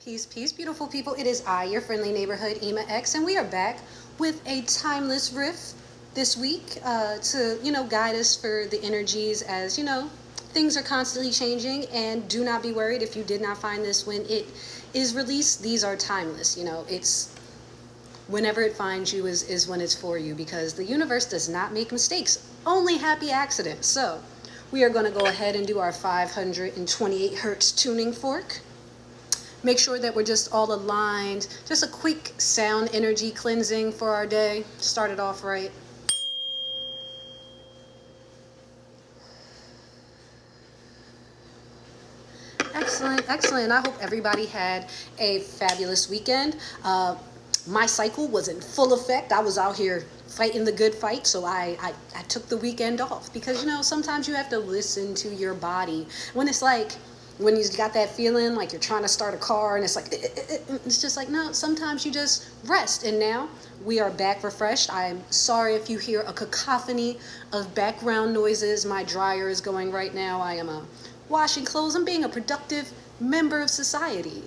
Peace, peace, beautiful people. It is I, your friendly neighborhood, ImahX, and we are back with a timeless riff this week to, guide us for the energies as, things are constantly changing. And do not be worried if you did not find this when it is released. These are timeless. It's whenever it finds you is when it's for you, because the universe does not make mistakes, only happy accidents. So we are going to go ahead and do our 528 hertz tuning fork. Make sure that we're just all aligned. Just a quick sound energy cleansing for our day. Start it off right. Excellent, excellent. I hope everybody had a fabulous weekend. My cycle was in full effect. I was out here fighting the good fight, so I took the weekend off because, sometimes you have to listen to your body. When you got that feeling like you're trying to start a car and it's like, it's just like, no, sometimes you just rest. And now we are back refreshed. I'm sorry if you hear a cacophony of background noises. My dryer is going right now. I am washing clothes. I'm being a productive member of society.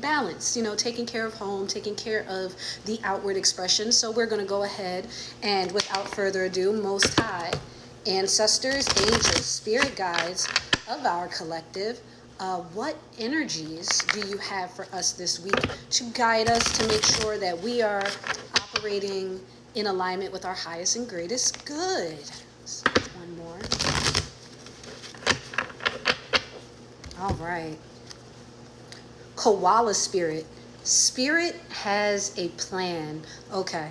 Balance, taking care of home, taking care of the outward expression. So we're going to go ahead and, without further ado, Most High, ancestors, angels, spirit guides of our collective, what energies do you have for us this week to guide us to make sure that we are operating in alignment with our highest and greatest good? So one more. All right. Koala spirit. Spirit has a plan. Okay.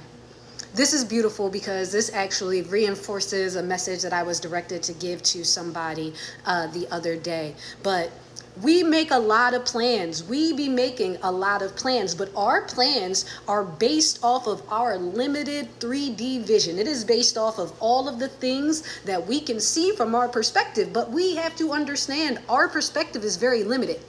This is beautiful because this actually reinforces a message that I was directed to give to somebody the other day. But we make a lot of plans. We be making a lot of plans, but our plans are based off of our limited 3D vision. It is based off of all of the things that we can see from our perspective, but we have to understand our perspective is very limited.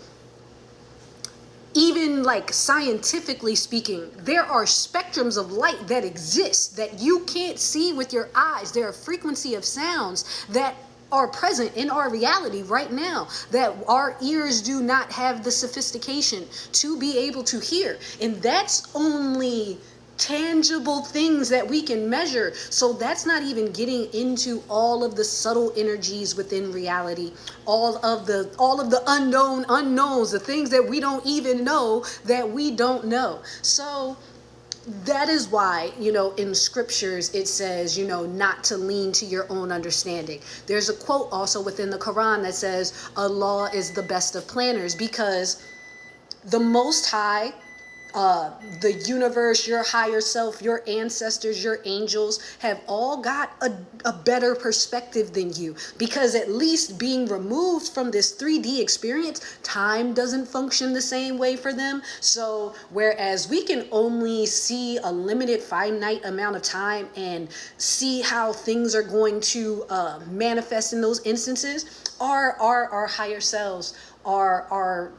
Even like scientifically speaking, there are spectrums of light that exist that you can't see with your eyes. There are frequency of sounds that are present in our reality right now that our ears do not have the sophistication to be able to hear. And that's only tangible things that we can measure. So that's not even getting into all of the subtle energies within reality, all of the unknown unknowns, the things that we don't even know that we don't know. So that is why, in scriptures, it says, not to lean to your own understanding. There's a quote also within the Quran that says, Allah is the best of planners, because the Most High, the universe, your higher self, your ancestors, your angels have all got a better perspective than you, because at least being removed from this 3D experience, time doesn't function the same way for them. So whereas we can only see a limited finite amount of time and see how things are going to manifest in those instances, our higher selves, our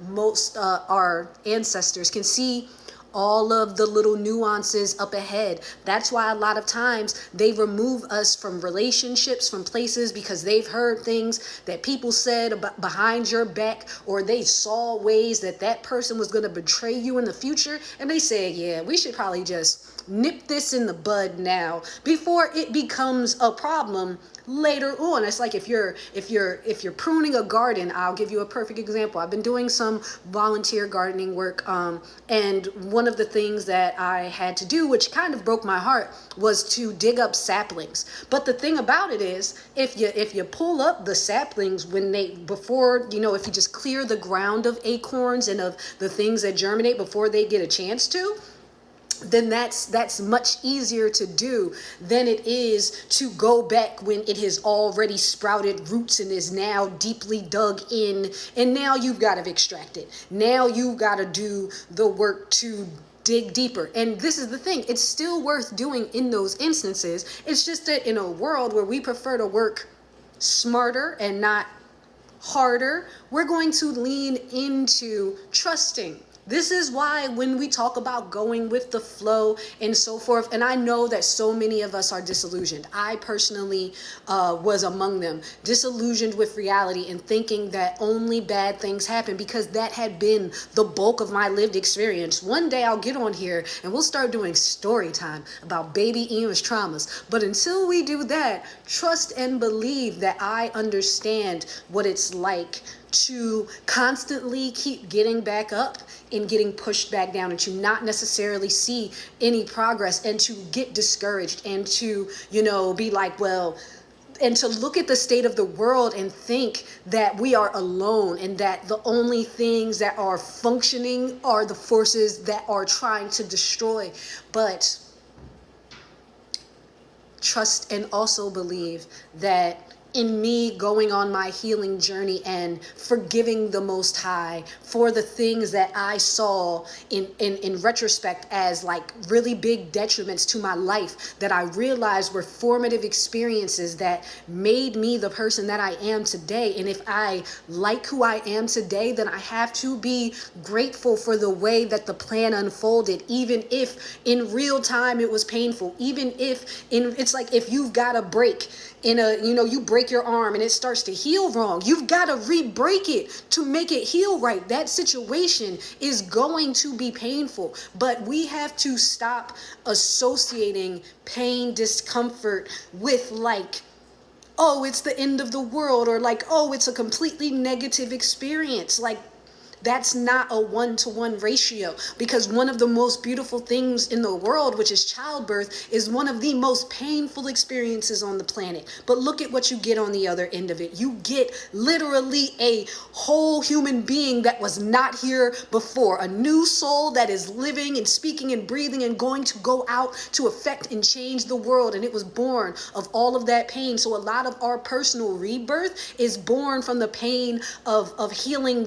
ancestors can see all of the little nuances up ahead. That's why a lot of times they remove us from relationships, from places, because they've heard things that people said about behind your back, or they saw ways that person was going to betray you in the future, and they say, yeah, we should probably just nip this in the bud now before it becomes a problem later on. It's like if you're pruning a garden. I'll give you a perfect example. I've been doing some volunteer gardening work, and one of the things that I had to do, which kind of broke my heart, was to dig up saplings. But the thing about it is, if you pull up the saplings if you just clear the ground of acorns and of the things that germinate before they get a chance to, then that's much easier to do than it is to go back when it has already sprouted roots and is now deeply dug in, and now you've got to extract it. Now you've got to do the work to dig deeper. And this is the thing, it's still worth doing in those instances. It's just that in a world where we prefer to work smarter and not harder, we're going to lean into trusting This is why when we talk about going with the flow and so forth, and I know that so many of us are disillusioned. I personally was among them, disillusioned with reality and thinking that only bad things happen because that had been the bulk of my lived experience. One day I'll get on here and we'll start doing story time about baby Ima's traumas. But until we do that, trust and believe that I understand what it's like to constantly keep getting back up and getting pushed back down, and to not necessarily see any progress, and to get discouraged, and to, be like, well, and to look at the state of the world and think that we are alone and that the only things that are functioning are the forces that are trying to destroy. But trust and also believe that in me going on my healing journey and forgiving the Most High for the things that I saw in retrospect as like really big detriments to my life, that I realized were formative experiences that made me the person that I am today. And if I like who I am today, then I have to be grateful for the way that the plan unfolded, even if in real time it was painful, even if it's like if you've got a break in a, you break your arm and it starts to heal wrong, you've got to re-break it to make it heal right. That situation is going to be painful, but we have to stop associating pain, discomfort with like, oh, it's the end of the world, or like, oh, it's a completely negative experience. Like, that's not a one-to-one ratio, because one of the most beautiful things in the world, which is childbirth, is one of the most painful experiences on the planet. But look at what you get on the other end of it. You get literally a whole human being that was not here before, a new soul that is living and speaking and breathing and going to go out to affect and change the world. And it was born of all of that pain. So a lot of our personal rebirth is born from the pain of healing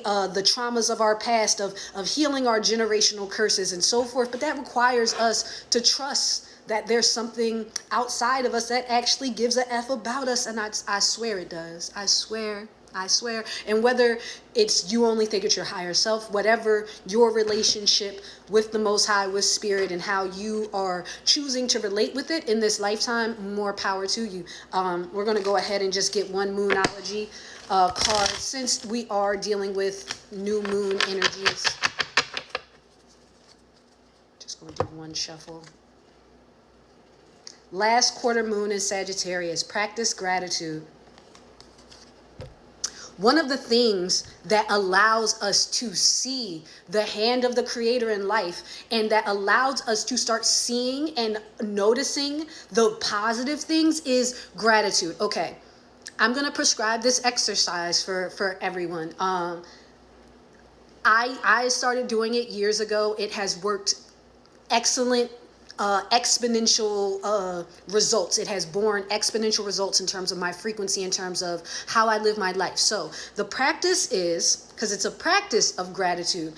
the traumas of our past, of healing our generational curses and so forth. But that requires us to trust that there's something outside of us that actually gives a F about us. And I swear it does. I swear. And whether it's you only think it's your higher self, whatever your relationship with the Most High, with Spirit, and how you are choosing to relate with it in this lifetime, more power to you. We're going to go ahead and just get one moonology card, since we are dealing with new moon energies. Just going to do one shuffle. Last quarter moon in Sagittarius. Practice gratitude. One of the things that allows us to see the hand of the Creator in life, and that allows us to start seeing and noticing the positive things, is gratitude. Okay, I'm going to prescribe this exercise for everyone. I started doing it years ago. It has worked excellent, exponential results. It has borne exponential results in terms of my frequency, in terms of how I live my life. So the practice is, because it's a practice of gratitude.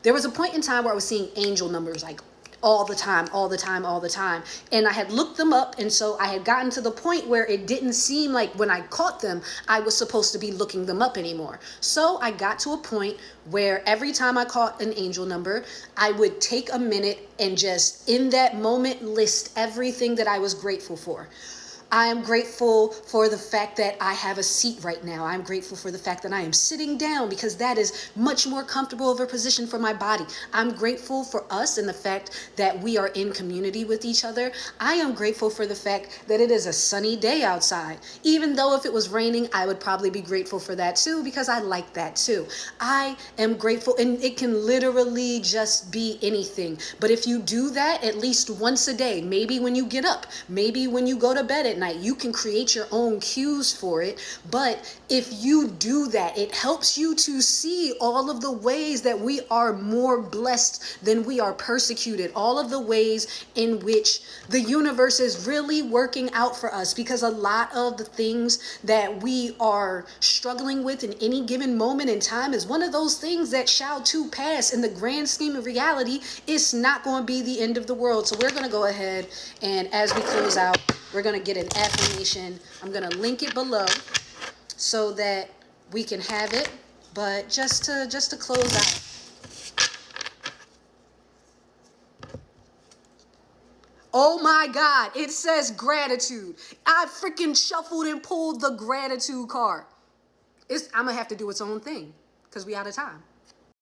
There was a point in time where I was seeing angel numbers like all the time. And I had looked them up. And so I had gotten to the point where it didn't seem like when I caught them, I was supposed to be looking them up anymore. So I got to a point where every time I caught an angel number, I would take a minute and just in that moment list everything that I was grateful for. I am grateful for the fact that I have a seat right now. I'm grateful for the fact that I am sitting down, because that is much more comfortable of a position for my body. I'm grateful for us and the fact that we are in community with each other. I am grateful for the fact that it is a sunny day outside. Even though if it was raining, I would probably be grateful for that too, because I like that too. I am grateful, and it can literally just be anything. But if you do that at least once a day, maybe when you get up, maybe when you go to bed at night, you can create your own cues for it. But if you do that, it helps you to see all of the ways that we are more blessed than we are persecuted, all of the ways in which the universe is really working out for us, because a lot of the things that we are struggling with in any given moment in time is one of those things that shall too pass. In the grand scheme of reality, it's not going to be the end of the world. So we're going to go ahead, and as we close out, we're going to get an affirmation. I'm going to link it below so that we can have it. But just to close out. Oh my God, it says gratitude. I freaking shuffled and pulled the gratitude card. I'm gonna have to do its own thing because we out of time.